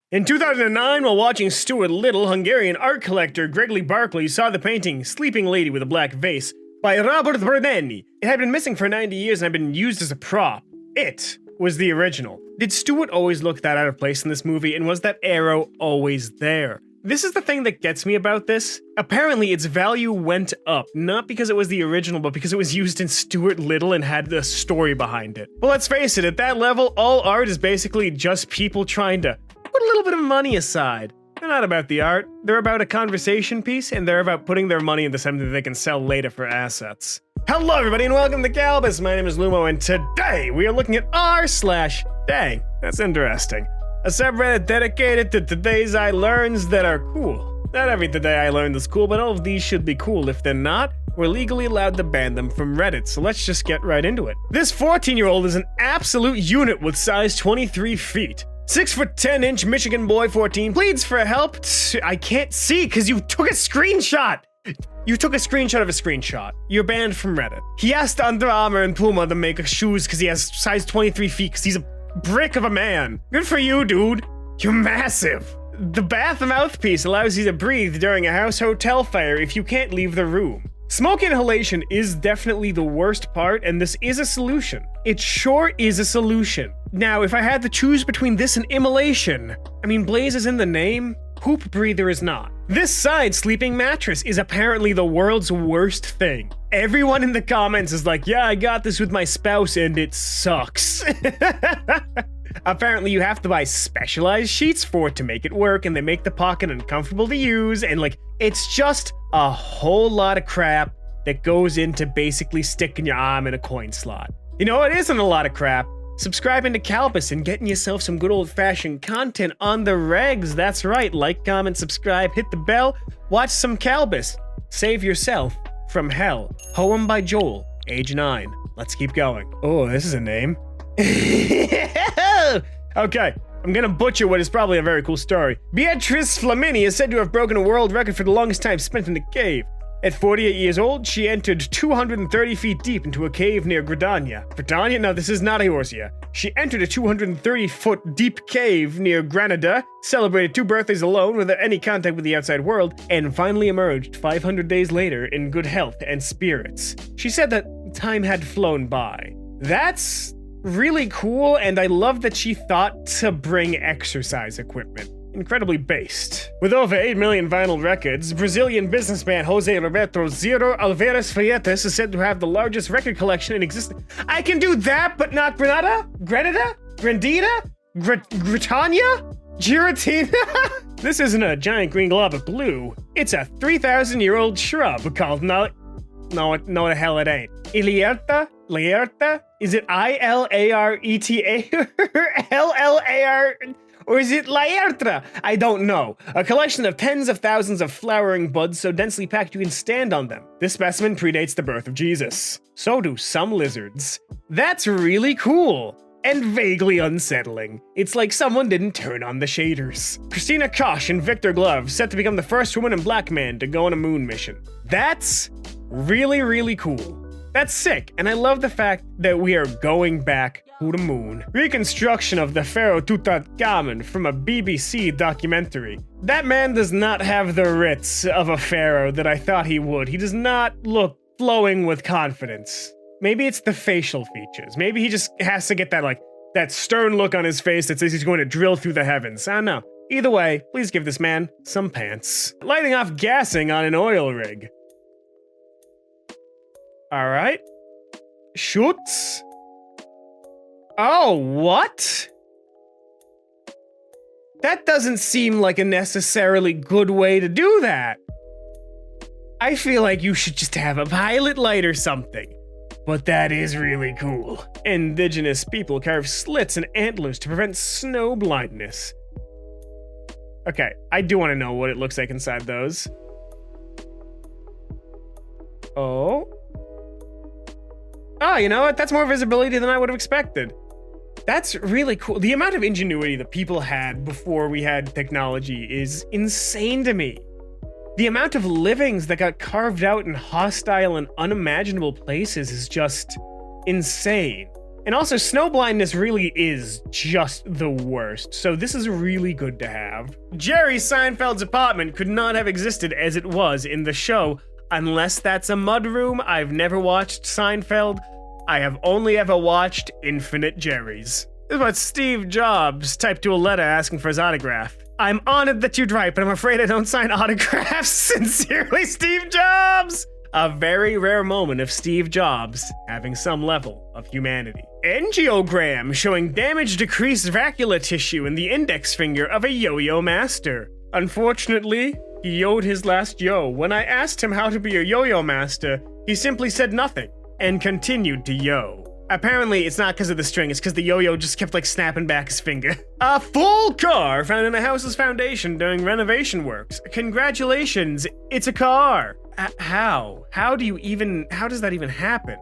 In 2009, while watching Stuart Little, Hungarian art collector Gregory Barclay saw the painting Sleeping Lady with a Black Vase by Robert Bernini. It had been missing for 90 years and had been used as a prop. It was the original. Did Stuart always look that out of place in this movie, and was that arrow always there? This is the thing that gets me about this. Apparently, its value went up, not because it was the original, but because it was used in Stuart Little and had the story behind it. But let's face it, at that level, all art is basically just people trying to put a little bit of money aside. They're not about the art, they're about a conversation piece, and they're about putting their money into something that they can sell later for assets. Hello everybody and welcome to Kalbus. My name is Lumo and today we are looking at r/dang, that's interesting. A subreddit dedicated to today's I learns that are cool. Not every today I learned is cool, but all of these should be cool. If they're not, we're legally allowed to ban them from Reddit, so let's just get right into it. This 14-year-old is an absolute unit with size 23 feet. 6'10" Michigan boy 14 pleads for help. I can't see because you took a screenshot. You took a screenshot of a screenshot. You're banned from Reddit. He asked Under Armour and Puma to make shoes because he has size 23 feet because he's a brick of a man. Good for you, dude. You're massive. The bath mouthpiece allows you to breathe during a house hotel fire if you can't leave the room. Smoke inhalation is definitely the worst part, and this is a solution. It sure is a solution. Now, if I had to choose between this and immolation, I mean, Blaze is in the name, poop breather is not. This side sleeping mattress is apparently the world's worst thing. Everyone in the comments is like, yeah, I got this with my spouse and it sucks. Apparently you have to buy specialized sheets for it to make it work, and they make the pocket uncomfortable to use, and like, it's just a whole lot of crap that goes into basically sticking your arm in a coin slot. You know, it isn't a lot of crap. Subscribing to Calbus and getting yourself some good old-fashioned content on the regs. That's right, like, comment, subscribe, hit the bell, watch some Calbus. Save yourself from hell. Poem by Joel, age 9. Let's keep going. Oh, this is a name. Okay, I'm gonna butcher what is probably a very cool story. Beatrice Flamini is said to have broken a world record for the longest time spent in a cave. At 48 years old, she entered 230 feet deep into a cave near Gradania. Gradania? No, this is not Eorzea. She entered a 230-foot deep cave near Granada, celebrated 2 birthdays alone without any contact with the outside world, and finally emerged 500 days later in good health and spirits. She said that time had flown by. That's really cool, and I love that she thought to bring exercise equipment. Incredibly based. With over 8 million vinyl records, Brazilian businessman Jose Roberto Zero Alvarez Freitas is said to have the largest record collection in existence. I can do that, but not Granada? Granada? Grandita? Gritania? Giratina? This isn't a giant green glob of blue. It's a 3,000-year-old shrub called no, the hell it ain't. Ilareta? Laerta? Is it I-L-A-R-E-T-A? L-L-A-R... Or is it Laertra? I don't know. A collection of tens of thousands of flowering buds so densely packed you can stand on them. This specimen predates the birth of Jesus. So do some lizards. That's really cool. And vaguely unsettling. It's like someone didn't turn on the shaders. Christina Koch and Victor Glove set to become the first woman and black man to go on a moon mission. That's really, really cool. That's sick, and I love the fact that we are going back to the moon. Reconstruction of the Pharaoh Tutankhamun from a BBC documentary. That man does not have the writs of a pharaoh that I thought he would. He does not look flowing with confidence. Maybe it's the facial features. Maybe he just has to get that stern look on his face that says he's going to drill through the heavens. I don't know. Either way, please give this man some pants. Lighting off gassing on an oil rig. All right. Shoots. Oh, what? That doesn't seem like a necessarily good way to do that. I feel like you should just have a pilot light or something. But that is really cool. Indigenous people carve slits in antlers to prevent snow blindness. Okay, I do want to know what it looks like inside those. Oh. Oh, you know what? That's more visibility than I would have expected. That's really cool. The amount of ingenuity that people had before we had technology is insane to me. The amount of livings that got carved out in hostile and unimaginable places is just insane. And also, snow blindness really is just the worst, so this is really good to have. Jerry Seinfeld's apartment could not have existed as it was in the show, unless that's a mudroom. I've never watched Seinfeld. I have only ever watched Infinite Jerry's. This is what Steve Jobs typed to a letter asking for his autograph. I'm honored that you'd write, but I'm afraid I don't sign autographs. Sincerely, Steve Jobs! A very rare moment of Steve Jobs having some level of humanity. Angiogram showing damaged decreased vacuolar tissue in the index finger of a yo-yo master. Unfortunately, he yo'd his last yo. When I asked him how to be a yo-yo master, he simply said nothing and continued to yo. Apparently, it's not because of the string, it's because the yo-yo just kept, like, snapping back his finger. A full car found in a house's foundation during renovation works. Congratulations, it's a car. How? How does that even happen?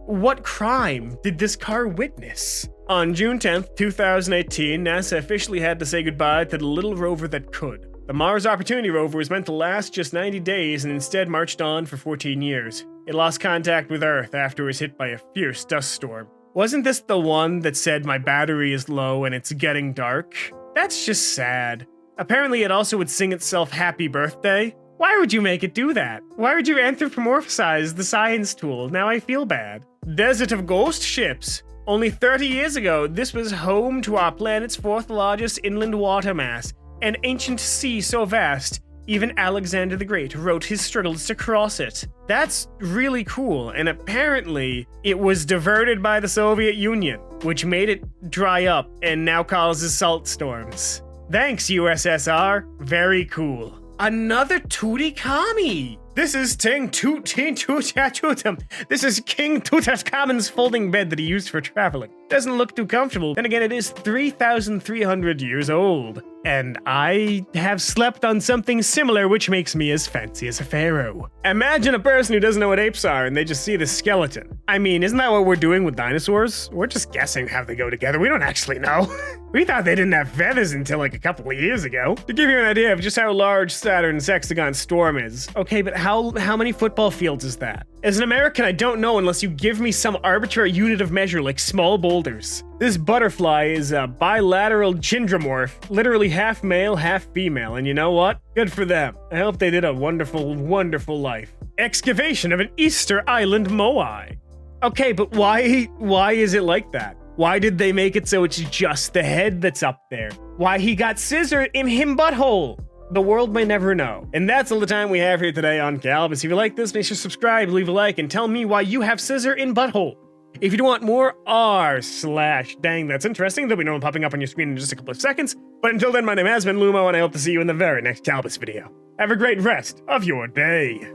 What crime did this car witness? On June 10th, 2018, NASA officially had to say goodbye to the little rover that could. The Mars Opportunity rover was meant to last just 90 days and instead marched on for 14 years. It lost contact with Earth after it was hit by a fierce dust storm. Wasn't this the one that said my battery is low and it's getting dark? That's just sad. Apparently it also would sing itself happy birthday. Why would you make it do that? Why would you anthropomorphize the science tool? Now I feel bad. Desert of Ghost Ships. Only 30 years ago, this was home to our planet's fourth largest inland water mass, an ancient sea so vast, even Alexander the Great wrote his struggles to cross it. That's really cool, and apparently it was diverted by the Soviet Union, which made it dry up and now causes salt storms. Thanks, USSR. Very cool. Another Tootie Kami. This is King Tutankhamun's folding bed that he used for traveling. Doesn't look too comfortable. Then again, it is 3,300 years old. And I have slept on something similar, which makes me as fancy as a pharaoh. Imagine a person who doesn't know what apes are and they just see the skeleton. I mean, isn't that what we're doing with dinosaurs? We're just guessing how they go together. We don't actually know. We thought they didn't have feathers until like a couple of years ago. To give you an idea of just how large Saturn's hexagon storm is. Okay, but how many football fields is that? As an American, I don't know unless you give me some arbitrary unit of measure like small boulders. This butterfly is a bilateral gyndomorph, literally half male, half female, and you know what? Good for them. I hope they did a wonderful, wonderful life. Excavation of an Easter Island moai. Okay, but why is it like that? Why did they make it so it's just the head that's up there? Why he got scissored in him butthole? The world may never know. And that's all the time we have here today on Calbus. If you like this, make sure to subscribe, leave a like, and tell me why you have scissor in butthole. If you do want more r/DamnThatsInteresting, there'll be no one popping up on your screen in just a couple of seconds. But until then, my name has been Lumo, and I hope to see you in the very next Calbus video. Have a great rest of your day.